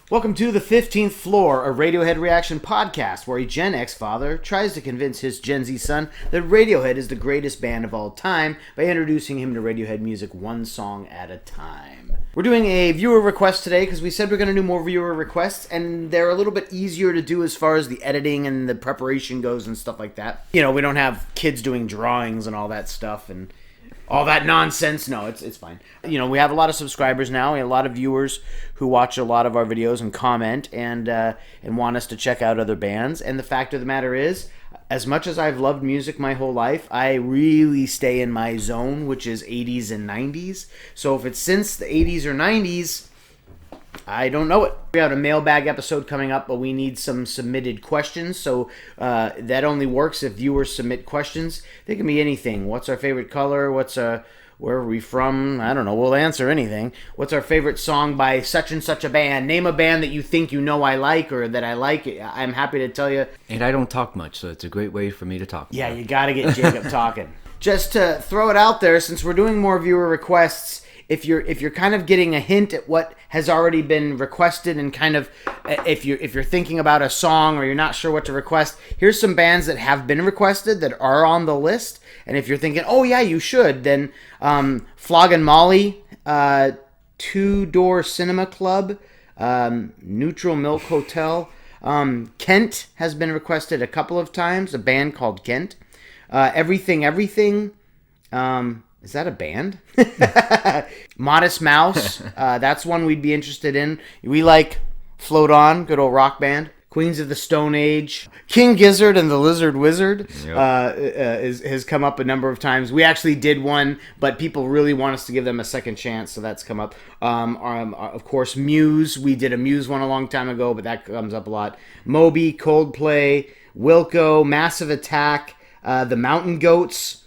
Welcome to the 15th Floor, a Radiohead reaction podcast where a Gen X father tries to convince his Gen Z son that Radiohead is the greatest band of all time by introducing him to Radiohead music one song at a time. We're doing a viewer request today because we said we're going to do more viewer requests, and they're a little bit easier to do as far as the editing and the preparation goes and stuff like that. You know, we don't have kids doing drawings and all that stuff and all that nonsense. No, it's fine. You know, we have a lot of subscribers now. We have a lot of viewers who watch a lot of our videos and comment and want us to check out other bands. And the fact of the matter is, as much as I've loved music my whole life, I really stay in my zone, which is 80s and 90s. So if it's since the 80s or 90s, I don't know it. We have a mailbag episode coming up, but we need some submitted questions. So that only works if viewers submit questions. They can be anything. What's our favorite color? Where are we from? I don't know. We'll answer anything. What's our favorite song by such and such a band? Name a band that you think you know I like or that I like. I'm happy to tell you. And I don't talk much, so it's a great way for me to talk. Yeah, you got to get Jacob talking. Just to throw it out there, since we're doing more viewer requests, if you're kind of getting a hint at what has already been requested and kind of if you're thinking about a song or you're not sure what to request, here's some bands that have been requested that are on the list. And if you're thinking, oh yeah, you should, then Floggin' Molly, Two Door Cinema Club, Neutral Milk Hotel, Kent has been requested a couple of times, a band called Kent. Everything. Is that a band? Modest Mouse. That's one we'd be interested in. We like Float On, good old rock band. Queens of the Stone Age. King Gizzard and the Lizard Wizard has come up a number of times. We actually did one, but people really want us to give them a second chance, so that's come up. Of course, Muse. We did a Muse one a long time ago, but that comes up a lot. Moby, Coldplay, Wilco, Massive Attack, the Mountain Goats,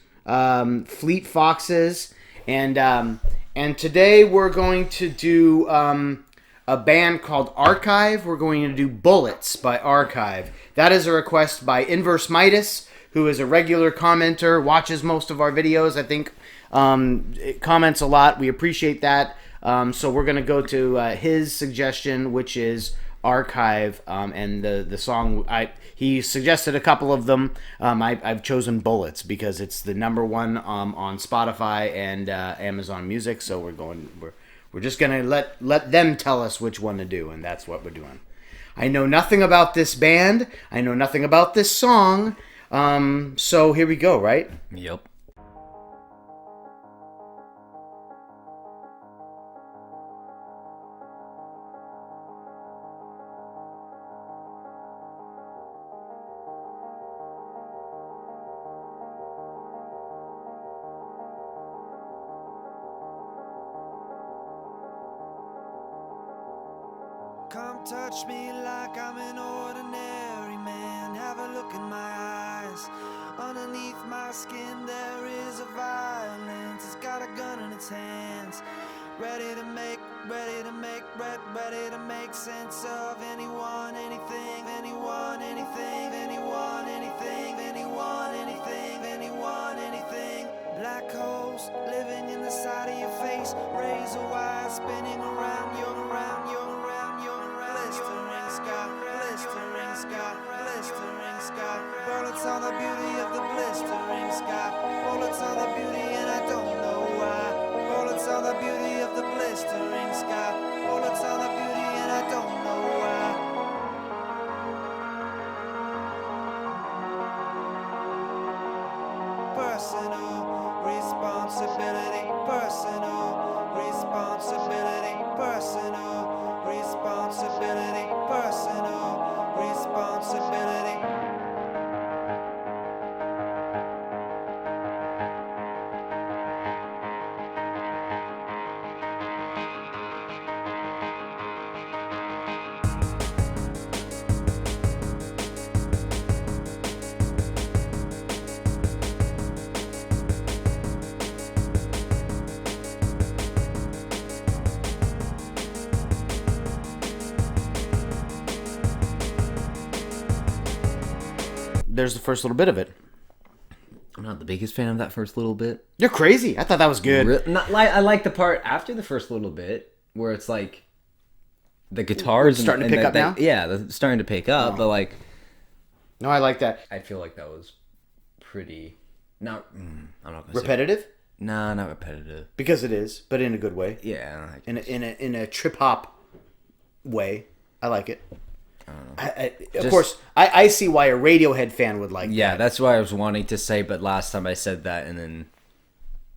Fleet Foxes, and today we're going to do a band called Archive. We're going to do Bullets by Archive. That is a request by Inverse Midas, who is a regular commenter, watches most of our videos. I think it comments a lot. We appreciate that. So we're going to go to his suggestion, which is Archive, and the song he suggested a couple of them. I've chosen Bullets because it's the number one on Spotify and Amazon Music. So we're just gonna let them tell us which one to do, and that's what we're doing. I know nothing about this band. I know nothing about this song. So here we go. Right? Yep. Come touch me like I'm an ordinary man. Have a look in my eyes. Underneath my skin there is a violence. It's got a gun in its hands. Ready to make sense of anyone, anything, anyone, anything, anyone, anything, anyone, anything, anyone, anything. Black holes living in the side of your face. Razor wire spinning around your blistering sky. Bullets on the beauty of the blistering sky. Bullets on the beauty and I don't know why. Bullets on the beauty of the blistering sky. Bullets on the beauty and I don't know why. Personal responsibility. Personal responsibility. Personal responsibility. Personal responsibility. There's the first little bit of it. I'm not the biggest fan of that first little bit. You're crazy. I thought that was good. I like the part after the first little bit where it's like the guitars starting to pick up now? Yeah, they're starting to pick up, but like, No, I like that. I feel like that was pretty not. I'm not gonna Repetitive? Say, nah, not repetitive. Because it is, but in a good way. Yeah, In a trip hop way. I like it. Of Just- course, I see why a Radiohead fan would like yeah. that. That's what I was wanting to say, but last time I said that, and then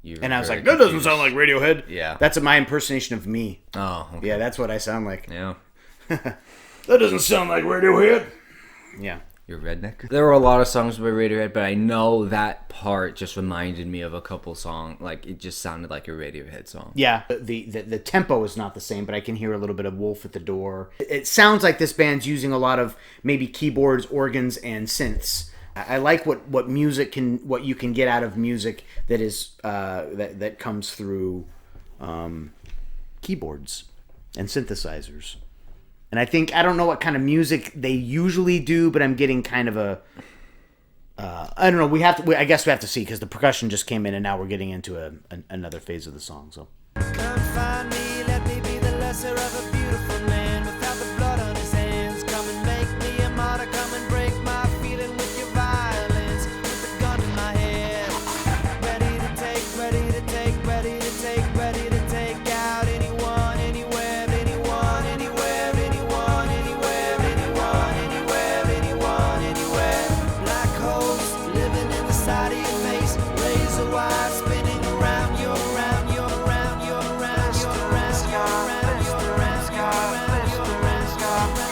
you. And I was very like, that doesn't confused. sound like Radiohead. Yeah. That's my impersonation of me. Oh, okay. Yeah, that's what I sound like. Yeah. That doesn't sound like Radiohead. Yeah. You're redneck. There were a lot of songs by Radiohead, but I know that part just reminded me of a couple songs. Like it just sounded like a Radiohead song. Yeah, the tempo is not the same, but I can hear a little bit of Wolf at the Door. It sounds like this band's using a lot of maybe keyboards, organs, and synths. I like what you can get out of music that is that comes through keyboards and synthesizers. And I don't know what kind of music they usually do, but I'm getting kind of a I don't know. I guess we have to see because the percussion just came in, and now we're getting into another phase of the song. So. Come find me, let me be the lesser of a beautiful man without the blood on his hands. Come and make me a martyr, come and break my feeling with your violence, with a gun in my hand. Ready to take, ready to take, ready to take, ready to take out anyone, anywhere, anyone, anywhere, anyone, anywhere, anyone, anywhere, anyone, anywhere. Black holes living in the side of your face, razor wire spinning around your, around your, around your, around your, around your, around your, around your, around your, around your.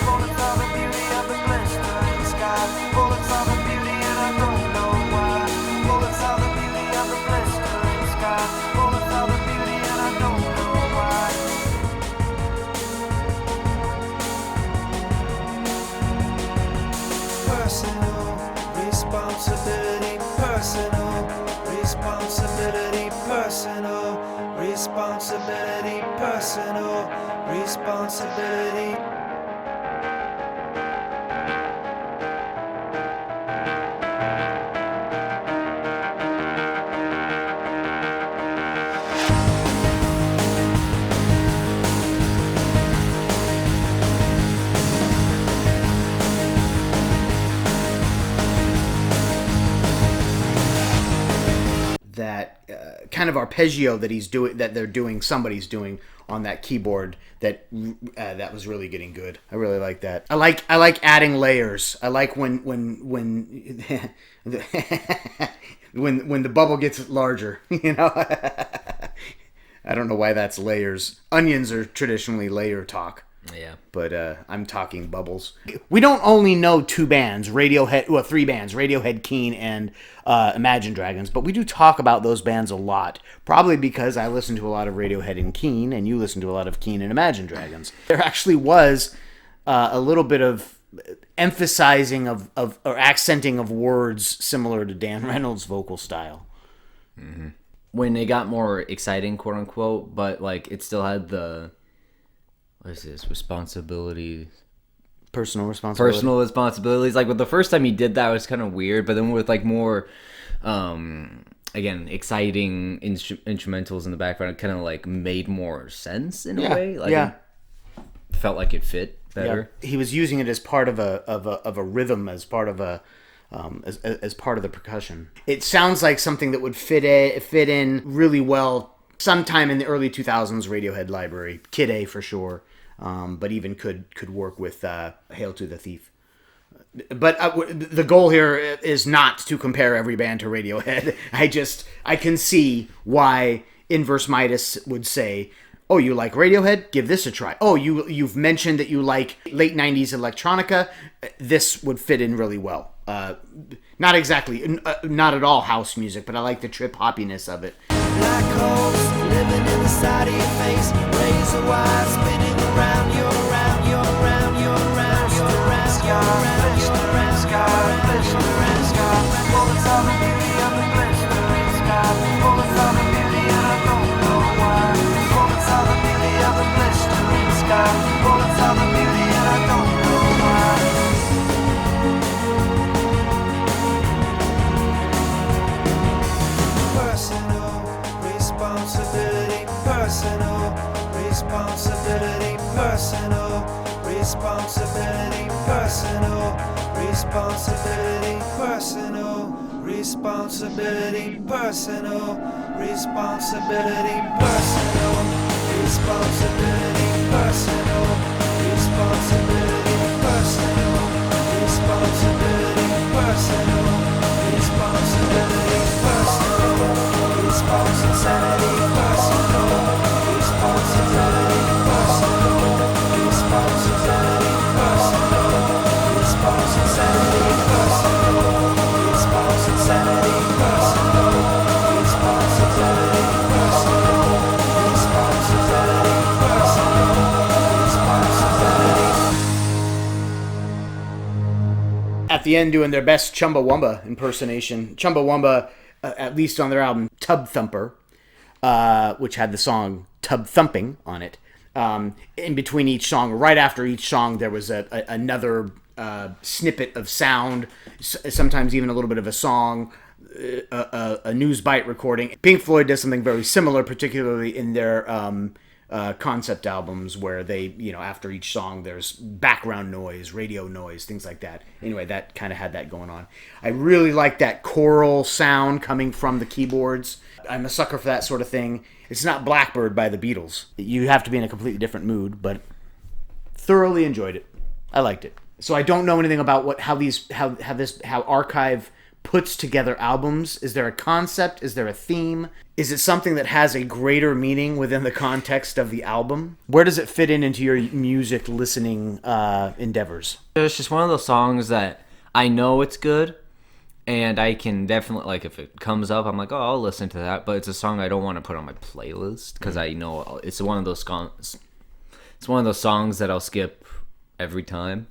Bullets are the beauty of the blistering sky. Bullets are the beauty and I don't know why. Bullets are the beauty of the blistering sky. Bullets are the beauty and I don't know why. Personal responsibility, personal responsibility, personal responsibility, personal responsibility. That kind of arpeggio that somebody's doing on that keyboard that was really getting good. I really like that. I like adding layers. I like when when the bubble gets larger, you know. I don't know why that's layers. Onions are traditionally layer talk. Yeah. But I'm talking bubbles. We don't only know two bands, three bands, Radiohead, Keane, and Imagine Dragons, but we do talk about those bands a lot, probably because I listen to a lot of Radiohead and Keane, and you listen to a lot of Keane and Imagine Dragons. There actually was a little bit of emphasizing or accenting of words similar to Dan Reynolds' vocal style. Mm-hmm. When it got more exciting, quote unquote, but like it still had the... What is this? Responsibilities. Personal responsibility. Personal responsibilities. Like with the first time he did that, it was kind of weird. But then with like more, again, exciting instrumentals in the background, it kind of like made more sense in a way. Like it felt like it fit better. Yeah. He was using it as part of a rhythm, as part of as part of the percussion. It sounds like something that would fit in really well sometime in the early 2000s Radiohead library. Kid A for sure. But even could work with Hail to the Thief. But the goal here is not to compare every band to Radiohead. I can see why Inverse Midas would say, oh, you like Radiohead? Give this a try. Oh, you've mentioned that you like late 90s electronica. This would fit in really well. Not exactly, not at all house music, but I like the trip hoppiness of it. Black holes living in the side of your face, razor wire spinning around your, around your, around your, around your, around your, around your, around your, around your. Bullets are the beauty of the blistering sky. Bullets are the beauty and I don't know why. Bullets are the beauty of the blistering sky. Bullets are the beauty and I don't know why. Personal responsibility, personal responsibility. responsibility personal, responsibility personal, responsibility personal, responsibility personal, responsibility personal, responsibility personal, responsibility personal, responsibility personal, responsibility personal, responsibility personal, responsibility personal, responsibility personal, responsibility personal, responsibility personal, responsibility personal, responsibility. At the end, doing their best Chumbawamba impersonation. Chumbawamba, at least on their album Tub Thumper, which had the song Tub Thumping on it. In between each song, right after each song, there was another snippet of sound, sometimes even a little bit of a song, a news bite recording. Pink Floyd does something very similar, particularly in their concept albums, where they, after each song, there's background noise, radio noise, things like that. Anyway, that kind of had that going on. I really like that choral sound coming from the keyboards. I'm a sucker for that sort of thing. It's not Blackbird by the Beatles. You have to be in a completely different mood, but thoroughly enjoyed it. I liked it. So I don't know anything about how Archive puts together albums. Is there a concept? Is there a theme? Is it something that has a greater meaning within the context of the album? Where does it fit into your music listening endeavors? It's just one of those songs that I know it's good, and I can definitely, like, if it comes up, I'm like, oh, I'll listen to that. But it's a song I don't want to put on my playlist because I know it's one of those songs. It's one of those songs that I'll skip every time.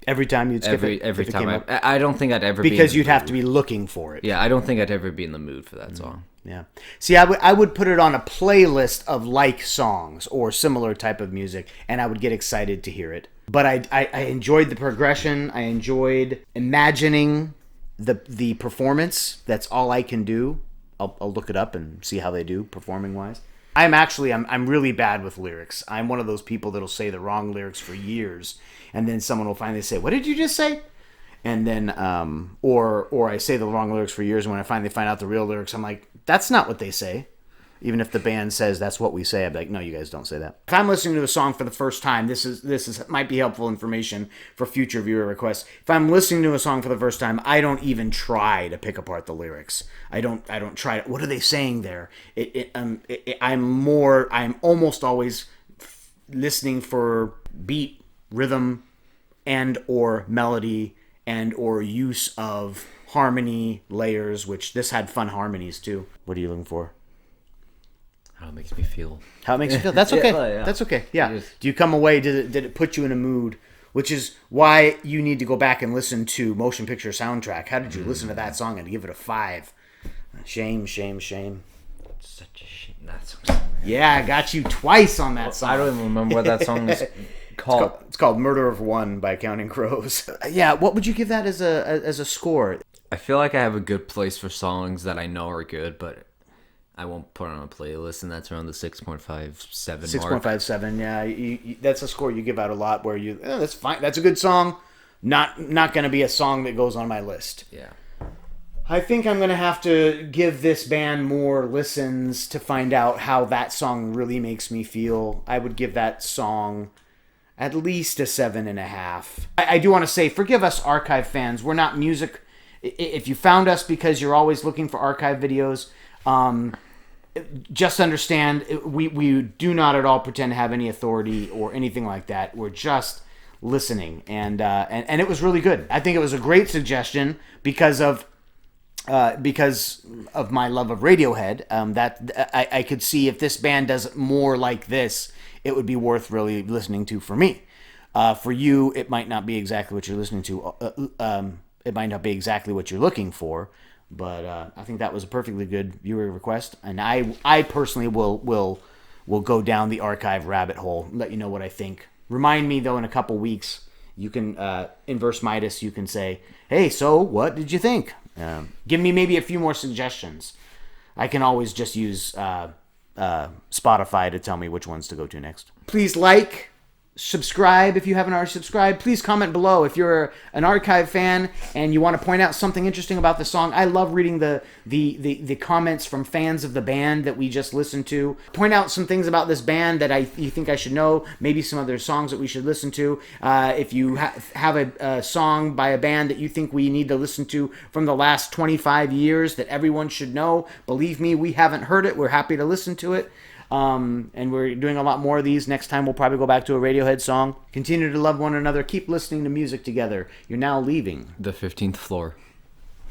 Every time you'd skip it? Every time. I don't think I'd ever because you'd have to be looking for it. Yeah, I don't think I'd ever be in the mood for that song. Yeah. See, I would put it on a playlist of like songs or similar type of music, and I would get excited to hear it. But I enjoyed the progression. I enjoyed imagining the performance. That's all I can do. I'll look it up and see how they do performing wise. I'm really bad with lyrics. I'm one of those people that'll say the wrong lyrics for years, and then someone will finally say, "What did you just say?" And then or I say the wrong lyrics for years, and when I finally find out the real lyrics, I'm like, that's not what they say. Even if the band says that's what we say, I'd be like, no, you guys don't say that. If I'm listening to a song for the first time, this might be helpful information for future viewer requests. If I'm listening to a song for the first time, I don't even try to pick apart the lyrics. I don't try to, what are they saying there? I'm almost always listening for beat, rhythm, and or melody, and or use of harmony layers, which this had fun harmonies too. What are you looking for? How it makes me feel. How it makes you feel. That's okay. Yeah. That's okay. Yeah. Do you come away, did it put you in a mood? Which is why you need to go back and listen to Motion Picture Soundtrack. How did you listen to that song and give it a 5? Shame. Such a shame. That song. Yeah, I got you twice on that song. I don't even remember what that song is called. It's called Murder of One by Counting Crows. Yeah, what would you give that as a score? I feel like I have a good place for songs that I know are good, but I won't put on a playlist, and that's around the 6.57 mark. 6.57, yeah. That's a score you give out a lot where that's fine. That's a good song. Not going to be a song that goes on my list. Yeah. I think I'm going to have to give this band more listens to find out how that song really makes me feel. I would give that song at least a 7.5. I do want to say, forgive us Archive fans. We're not music. If you found us because you're always looking for Archive videos, just understand we do not at all pretend to have any authority or anything like that. We're just listening, and it was really good. I think it was a great suggestion because of my love of Radiohead. That I could see if this band does more like this, it would be worth really listening to for me. For you, it might not be exactly what you're listening to. It might not be exactly what you're looking for. But I think that was a perfectly good viewer request, and I personally will go down the Archive rabbit hole and let you know what I think. Remind me though in a couple weeks. You can inverse Midas. You can say, "Hey, so what did you think?" Give me maybe a few more suggestions. I can always just use Spotify to tell me which ones to go to next. Please like, Subscribe if you haven't already subscribed. Please comment below if you're an Archive fan and you want to point out something interesting about the song. I love reading the comments from fans of the band that we just listened to. Point out some things about this band that you think I should know. Maybe some other songs that we should listen to. If you have a song by a band that you think we need to listen to from the last 25 years that everyone should know, believe me, we haven't heard it. We're happy to listen to it. And we're doing a lot more of these. Next time we'll probably go back to a Radiohead song. Continue to love one another. Keep listening to music together. You're now leaving The 15th floor.